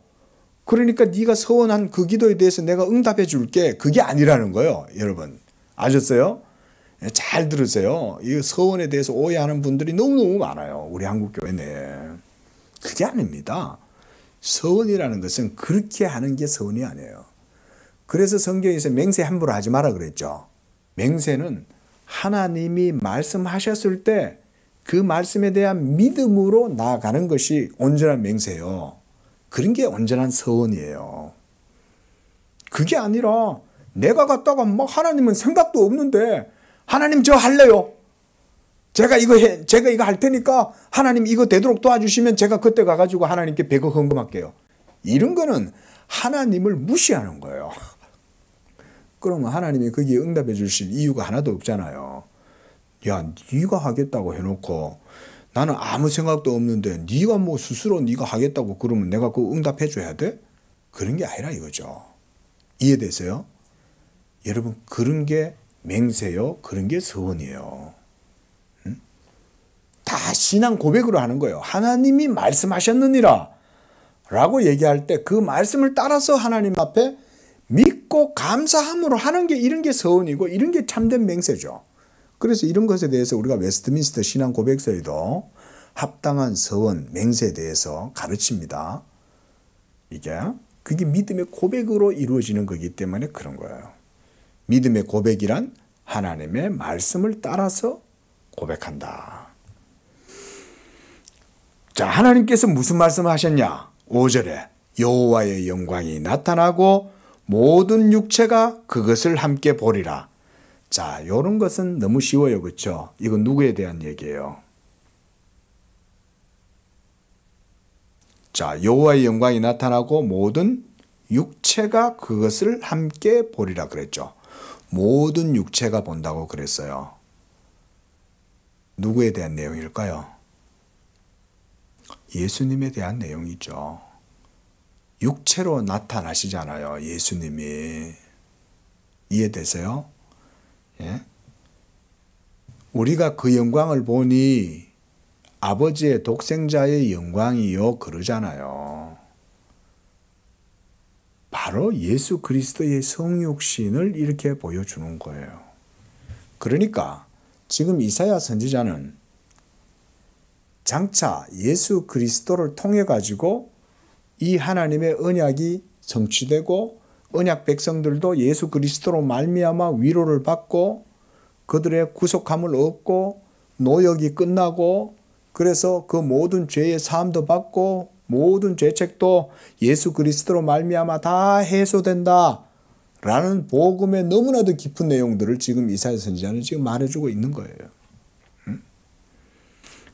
그러니까 네가 서원한 그 기도에 대해서 내가 응답해 줄게. 그게 아니라는 거예요. 여러분 아셨어요? 잘 들으세요. 이 서원에 대해서 오해하는 분들이 너무너무 많아요. 우리 한국교회 내에. 그게 아닙니다. 서원이라는 것은 그렇게 하는 게 서원이 아니에요. 그래서 성경에서 맹세 함부로 하지 마라 그랬죠. 맹세는 하나님이 말씀하셨을 때 그 말씀에 대한 믿음으로 나아가는 것이 온전한 맹세예요. 그런 게 온전한 서원이에요. 그게 아니라 내가 갔다가 하나님은 생각도 없는데 하나님 저 할래요. 제가 이거 할 테니까 하나님 이거 되도록 도와주시면 제가 그때 가가지고 하나님께 100억 헌금할게요. 이런 거는 하나님을 무시하는 거예요. 그러면 하나님이 거기에 응답해 주실 이유가 하나도 없잖아요. 야, 네가 하겠다고 해놓고 나는 아무 생각도 없는데 네가 스스로 네가 하겠다고 그러면 내가 그거 응답해 줘야 돼? 그런 게 아니라 이거죠. 이해되세요? 여러분 그런 게 맹세요. 그런 게 서원이에요. 다 신앙 고백으로 하는 거예요. 하나님이 말씀하셨느니라 라고 얘기할 때 그 말씀을 따라서 하나님 앞에 믿고 감사함으로 하는 게 이런 게 서원이고 이런 게 참된 맹세죠. 그래서 이런 것에 대해서 우리가 웨스트민스터 신앙 고백서에도 합당한 서원, 맹세에 대해서 가르칩니다. 그게 믿음의 고백으로 이루어지는 거기 때문에 그런 거예요. 믿음의 고백이란 하나님의 말씀을 따라서 고백한다. 자, 하나님께서 무슨 말씀을 하셨냐? 5절에 여호와의 영광이 나타나고 모든 육체가 그것을 함께 보리라. 자, 이런 것은 너무 쉬워요. 그렇죠? 이건 누구에 대한 얘기예요? 자, 여호와의 영광이 나타나고 모든 육체가 그것을 함께 보리라 그랬죠. 모든 육체가 본다고 그랬어요. 누구에 대한 내용일까요? 예수님에 대한 내용이죠. 육체로 나타나시잖아요. 예수님이. 이해되세요? 예? 우리가 그 영광을 보니 아버지의 독생자의 영광이요 그러잖아요. 바로 예수 그리스도의 성육신을 이렇게 보여주는 거예요. 그러니까 지금 이사야 선지자는 장차 예수 그리스도를 통해 가지고 이 하나님의 언약이 성취되고 언약 백성들도 예수 그리스도로 말미암아 위로를 받고 그들의 구속함을 얻고 노역이 끝나고 그래서 그 모든 죄의 사함도 받고 모든 죄책도 예수 그리스도로 말미암아 다 해소된다 라는 복음의 너무나도 깊은 내용들을 지금 이사야 선지자는 지금 말해주고 있는 거예요.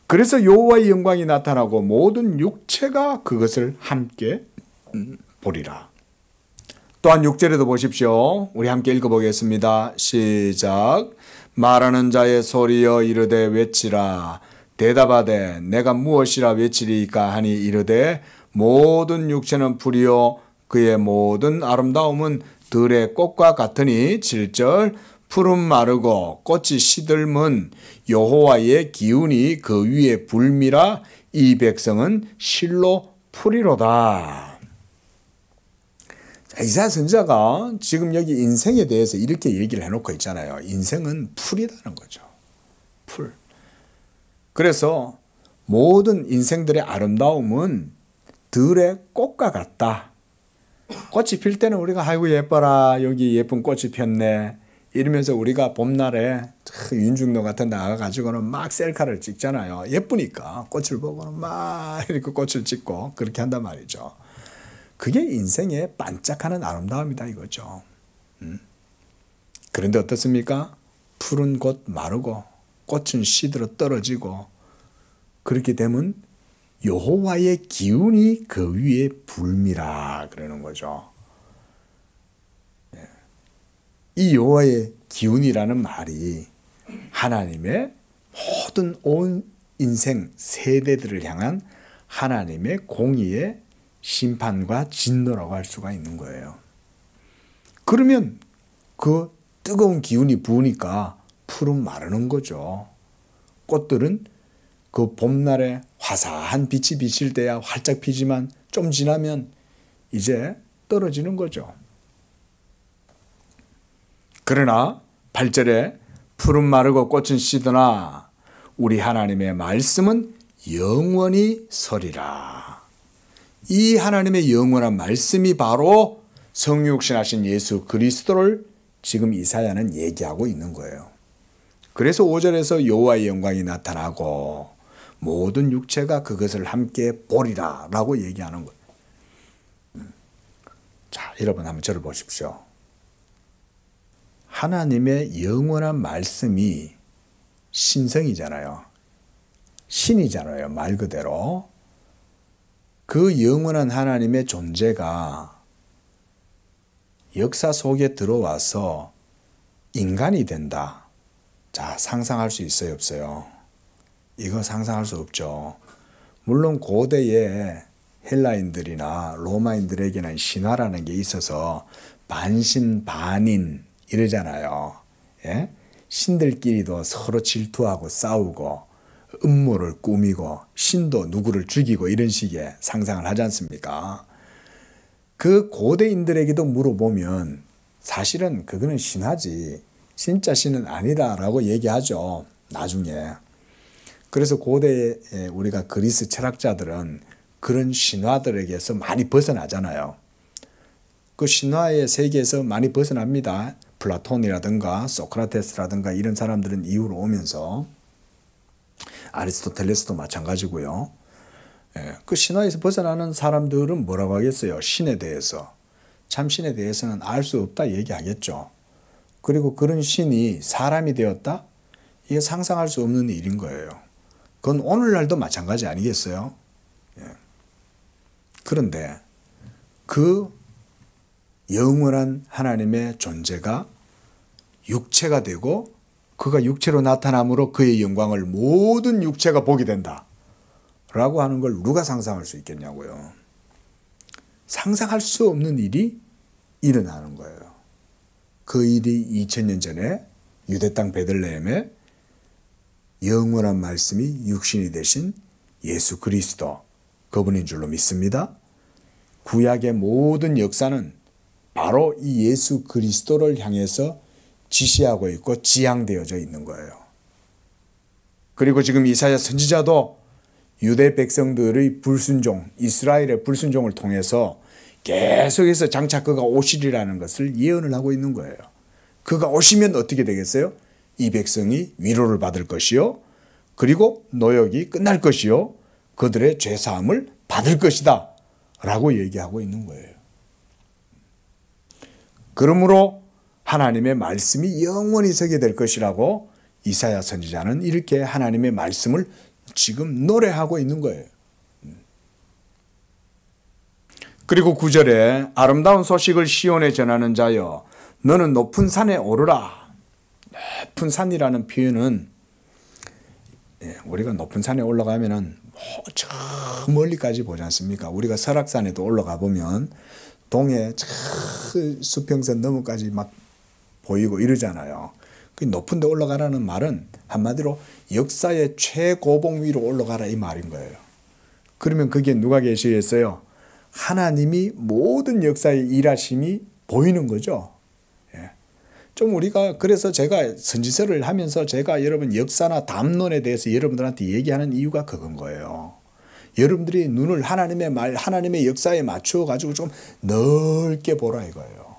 그래서 여호와의 영광이 나타나고 모든 육체가 그것을 함께 보리라. 또한 6절에도 보십시오. 우리 함께 읽어보겠습니다. 시작. 말하는 자의 소리여 이르되 외치라. 대답하되 내가 무엇이라 외치리까 하니 이르되 모든 육체는 풀이요 그의 모든 아름다움은 들의 꽃과 같으니 7절 푸른 마르고 꽃이 시들면 여호와의 기운이 그 위에 불미라 이 백성은 실로 풀이로다. 이사야 선지자가 지금 여기 인생에 대해서 이렇게 얘기를 해놓고 있잖아요. 인생은 풀이라는 거죠. 풀. 그래서 모든 인생들의 아름다움은 들의 꽃과 같다. 꽃이 필 때는 우리가 아이고 예뻐라 여기 예쁜 꽃이 폈네 이러면서 우리가 봄날에 윤중로 같은 데 나가가지고는 막 셀카를 찍잖아요. 예쁘니까 꽃을 보고는 막 이렇게 꽃을 찍고 그렇게 한단 말이죠. 그게 인생의 반짝하는 아름다움이다 이거죠. 그런데 어떻습니까? 푸른 꽃 마르고 꽃은 시들어 떨어지고 그렇게 되면 여호와의 기운이 그 위에 불미라 그러는 거죠. 이 여호와의 기운이라는 말이 하나님의 모든 온 인생 세대들을 향한 하나님의 공의의 심판과 진노라고 할 수가 있는 거예요. 그러면 그 뜨거운 기운이 부으니까 풀은 마르는 거죠. 꽃들은 그 봄날에 화사한 빛이 비칠 때야 활짝 피지만 좀 지나면 이제 떨어지는 거죠. 그러나 8절에 푸른 마르고 꽃은 시드나 우리 하나님의 말씀은 영원히 서리라. 이 하나님의 영원한 말씀이 바로 성육신하신 예수 그리스도를 지금 이사야는 얘기하고 있는 거예요. 그래서 5절에서 여호와의 영광이 나타나고 모든 육체가 그것을 함께 보리라 라고 얘기하는 거예요. 자, 여러분 한번 저를 보십시오. 하나님의 영원한 말씀이 신성이잖아요. 신이잖아요. 말 그대로. 그 영원한 하나님의 존재가 역사 속에 들어와서 인간이 된다. 자, 상상할 수 있어요, 없어요? 이거 상상할 수 없죠. 물론 고대의 헬라인들이나 로마인들에게는 신화라는 게 있어서 반신반인 이러잖아요. 예? 신들끼리도 서로 질투하고 싸우고 음모를 꾸미고 신도 누구를 죽이고 이런 식의 상상을 하지 않습니까? 그 고대인들에게도 물어보면 사실은 그거는 신화지 진짜 신은 아니다라고 얘기하죠. 나중에. 그래서 고대에 우리가 그리스 철학자들은 그런 신화들에게서 많이 벗어나잖아요. 그 신화의 세계에서 많이 벗어납니다. 플라톤이라든가 소크라테스라든가 이런 사람들은 이후로 오면서 아리스토텔레스도 마찬가지고요. 그 신화에서 벗어나는 사람들은 뭐라고 하겠어요? 신에 대해서. 참 신에 대해서는 알 수 없다 얘기하겠죠. 그리고 그런 신이 사람이 되었다? 이게 상상할 수 없는 일인 거예요. 그건 오늘날도 마찬가지 아니겠어요? 그런데 그 영원한 하나님의 존재가 육체가 되고 그가 육체로 나타남으로 그의 영광을 모든 육체가 보게 된다 라고 하는 걸 누가 상상할 수 있겠냐고요. 상상할 수 없는 일이 일어나는 거예요. 그 일이 2000년 전에 유대 땅 베들레헴에 영원한 말씀이 육신이 되신 예수 그리스도, 그분인 줄로 믿습니다. 구약의 모든 역사는 바로 이 예수 그리스도를 향해서 지시하고 있고 지향되어져 있는 거예요. 그리고 지금 이사야 선지자도 유대 백성들의 불순종, 이스라엘의 불순종을 통해서 계속해서 장차 그가 오시리라는 것을 예언을 하고 있는 거예요. 그가 오시면 어떻게 되겠어요? 이 백성이 위로를 받을 것이요, 그리고 노역이 끝날 것이요, 그들의 죄사함을 받을 것이다 라고 얘기하고 있는 거예요. 그러므로 하나님의 말씀이 영원히 서게 될 것이라고 이사야 선지자는 이렇게 하나님의 말씀을 지금 노래하고 있는 거예요. 그리고 9절에 아름다운 소식을 시온에 전하는 자여 너는 높은 산에 오르라. 높은 산이라는 표현은 우리가 높은 산에 올라가면은 저 멀리까지 보지 않습니까? 우리가 설악산에도 올라가 보면 동해 저 수평선 너머까지 막 보이고 이러잖아요. 그 높은 데 올라가라는 말은 한마디로 역사의 최고봉 위로 올라가라 이 말인 거예요. 그러면 거기에 누가 계시겠어요? 하나님이 모든 역사의 일하심이 보이는 거죠. 좀 우리가, 그래서 제가 선지서를 하면서 제가 여러분 역사나 담론에 대해서 여러분들한테 얘기하는 이유가 그건 거예요. 여러분들이 눈을 하나님의 말, 하나님의 역사에 맞추어 가지고 좀 넓게 보라 이거예요.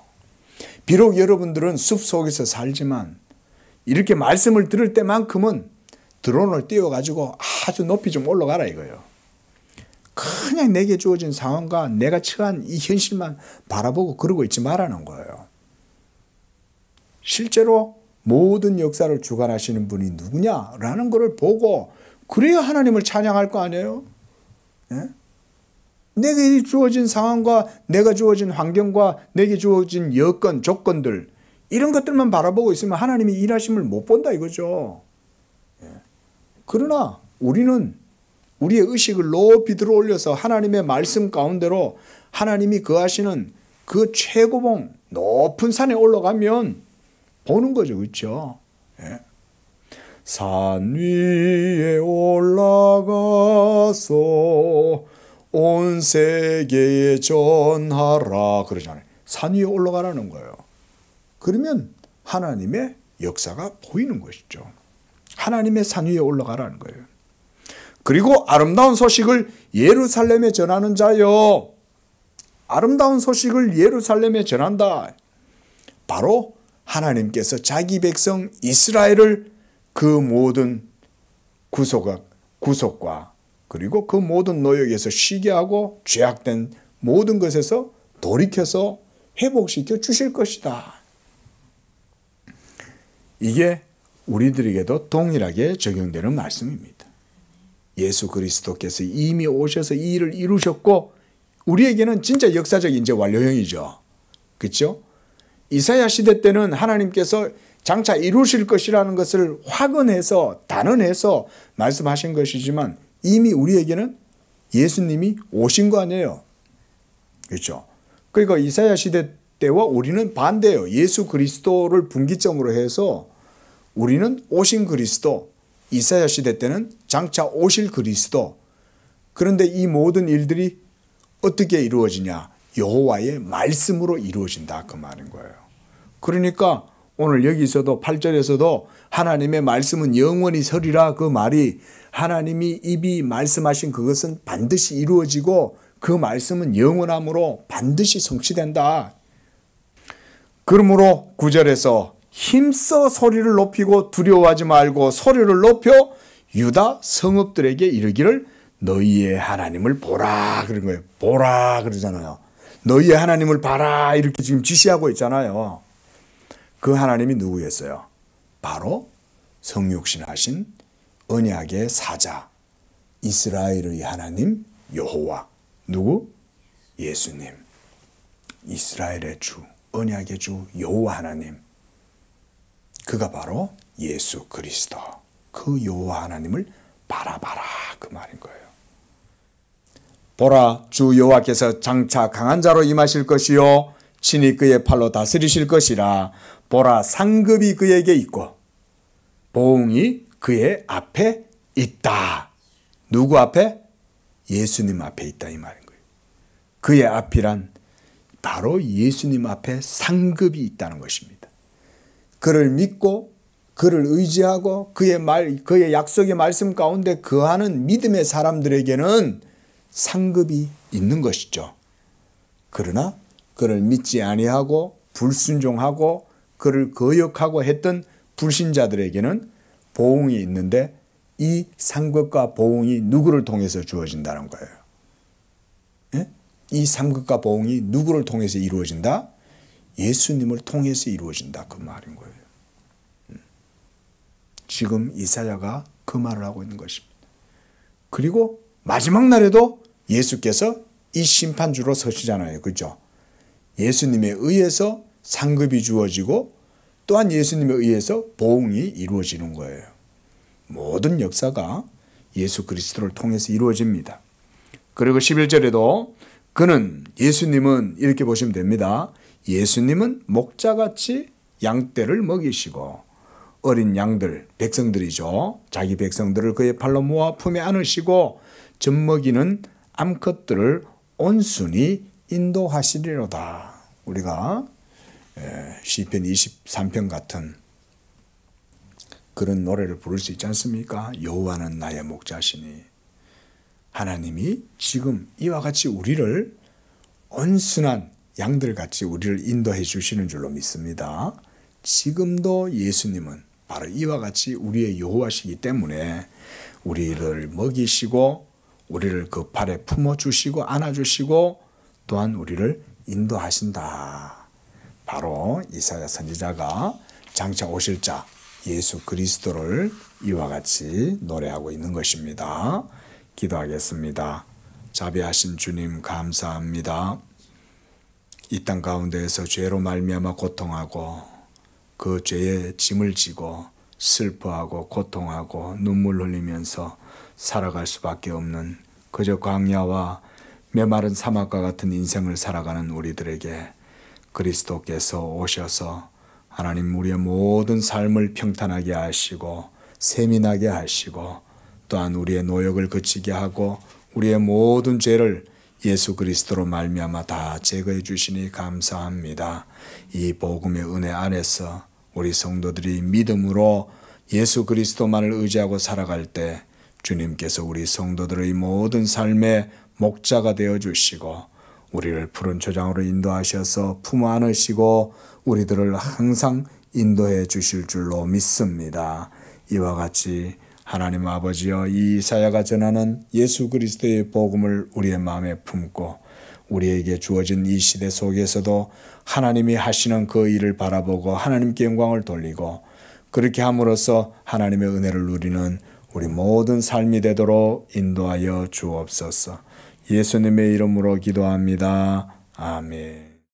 비록 여러분들은 숲 속에서 살지만 이렇게 말씀을 들을 때만큼은 드론을 띄워 가지고 아주 높이 좀 올라가라 이거예요. 그냥 내게 주어진 상황과 내가 처한 이 현실만 바라보고 그러고 있지 말라는 거예요. 실제로 모든 역사를 주관하시는 분이 누구냐라는 것을 보고 그래야 하나님을 찬양할 거 아니에요? 예? 내게 주어진 상황과 내가 주어진 환경과 내게 주어진 여건, 조건들 이런 것들만 바라보고 있으면 하나님이 일하심을 못 본다 이거죠. 예. 그러나 우리는 우리의 의식을 높이 들어 올려서 하나님의 말씀 가운데로 하나님이 거하시는 그 최고봉 높은 산에 올라가면 보는 거죠. 그렇죠? 예. 산 위에 올라가서 온 세계에 전하라 그러잖아요. 산 위에 올라가라는 거예요. 그러면 하나님의 역사가 보이는 것이죠. 하나님의 산 위에 올라가라는 거예요. 그리고 아름다운 소식을 예루살렘에 전하는 자여, 아름다운 소식을 예루살렘에 전한다. 바로 하나님께서 자기 백성 이스라엘을 그 모든 구속과 그리고 그 모든 노역에서 쉬게 하고 죄악된 모든 것에서 돌이켜서 회복시켜 주실 것이다. 이게 우리들에게도 동일하게 적용되는 말씀입니다. 예수 그리스도께서 이미 오셔서 이 일을 이루셨고 우리에게는 진짜 역사적 이제 완료형이죠. 그렇죠? 이사야 시대 때는 하나님께서 장차 이루실 것이라는 것을 확언해서 단언해서 말씀하신 것이지만 이미 우리에게는 예수님이 오신 거 아니에요. 그렇죠? 그러니까 이사야 시대 때와 우리는 반대예요. 예수 그리스도를 분기점으로 해서 우리는 오신 그리스도, 이사야 시대 때는 장차 오실 그리스도. 그런데 이 모든 일들이 어떻게 이루어지냐? 여호와의 말씀으로 이루어진다 그 말인 거예요. 그러니까 오늘 여기서도 8절에서도 하나님의 말씀은 영원히 서리라 그 말이 하나님이 입이 말씀하신 그것은 반드시 이루어지고 그 말씀은 영원함으로 반드시 성취된다. 그러므로 9절에서 힘써 소리를 높이고 두려워하지 말고 소리를 높여 유다 성읍들에게 이르기를 너희의 하나님을 보라 그런 거예요. 보라 그러잖아요. 너희의 하나님을 봐라 이렇게 지금 지시하고 있잖아요. 그 하나님이 누구였어요? 바로 성육신하신 언약의 사자 이스라엘의 하나님 여호와. 누구? 예수님. 이스라엘의 주, 언약의 주 여호와 하나님. 그가 바로 예수 그리스도. 그 여호와 하나님을 바라봐라 그 말인 거예요. 보라, 주 여호와께서 장차 강한 자로 임하실 것이요 친히 그의 팔로 다스리실 것이라. 보라, 상급이 그에게 있고 보응이 그의 앞에 있다. 누구 앞에? 예수님 앞에 있다 이 말인 거예요. 그의 앞이란 바로 예수님 앞에 상급이 있다는 것입니다. 그를 믿고 그를 의지하고 그의 약속의 말씀 가운데 거하는 믿음의 사람들에게는 상급이 있는 것이죠. 그러나 그를 믿지 아니하고 불순종하고 그를 거역하고 했던 불신자들에게는 보응이 있는데 이 상급과 보응이 누구를 통해서 주어진다는 거예요. 예? 이 상급과 보응이 누구를 통해서 이루어진다? 예수님을 통해서 이루어진다 그 말인 거예요. 지금 이사야가 그 말을 하고 있는 것입니다. 그리고 마지막 날에도 예수께서 이 심판주로 서시잖아요. 그렇죠? 예수님에 의해서 상급이 주어지고 또한 예수님에 의해서 보응이 이루어지는 거예요. 모든 역사가 예수 그리스도를 통해서 이루어집니다. 그리고 11절에도 예수님은 이렇게 보시면 됩니다. 예수님은 목자같이 양떼를 먹이시고 어린 양들, 백성들이죠. 자기 백성들을 그의 팔로 모아 품에 안으시고 젖먹이는 암컷들을 온순히 인도하시리로다. 우리가 시편 23편 같은 그런 노래를 부를 수 있지 않습니까? 여호와는 나의 목자시니. 하나님이 지금 이와 같이 우리를 온순한 양들같이 우리를 인도해 주시는 줄로 믿습니다. 지금도 예수님은 바로 이와 같이 우리의 여호와시기 때문에 우리를 먹이시고 우리를 그 팔에 품어주시고 안아주시고 또한 우리를 인도하신다. 바로 이사야 선지자가 장차 오실 자 예수 그리스도를 이와 같이 노래하고 있는 것입니다. 기도하겠습니다. 자비하신 주님 감사합니다. 이 땅 가운데에서 죄로 말미암아 고통하고 그 죄의 짐을 지고 슬퍼하고 고통하고 눈물 흘리면서 살아갈 수밖에 없는 그저 광야와 메마른 사막과 같은 인생을 살아가는 우리들에게 그리스도께서 오셔서 하나님 우리의 모든 삶을 평탄하게 하시고 세민하게 하시고 또한 우리의 노역을 그치게 하고 우리의 모든 죄를 예수 그리스도로 말미암아 다 제거해 주시니 감사합니다. 이 복음의 은혜 안에서 우리 성도들이 믿음으로 예수 그리스도만을 의지하고 살아갈 때 주님께서 우리 성도들의 모든 삶의 목자가 되어 주시고 우리를 푸른 초장으로 인도하셔서 품어 안으시고 우리들을 항상 인도해 주실 줄로 믿습니다. 이와 같이 하나님 아버지여 이 이사야가 전하는 예수 그리스도의 복음을 우리의 마음에 품고 우리에게 주어진 이 시대 속에서도 하나님이 하시는 그 일을 바라보고 하나님께 영광을 돌리고 그렇게 함으로써 하나님의 은혜를 누리는 우리 모든 삶이 되도록 인도하여 주옵소서. 예수님의 이름으로 기도합니다. 아멘.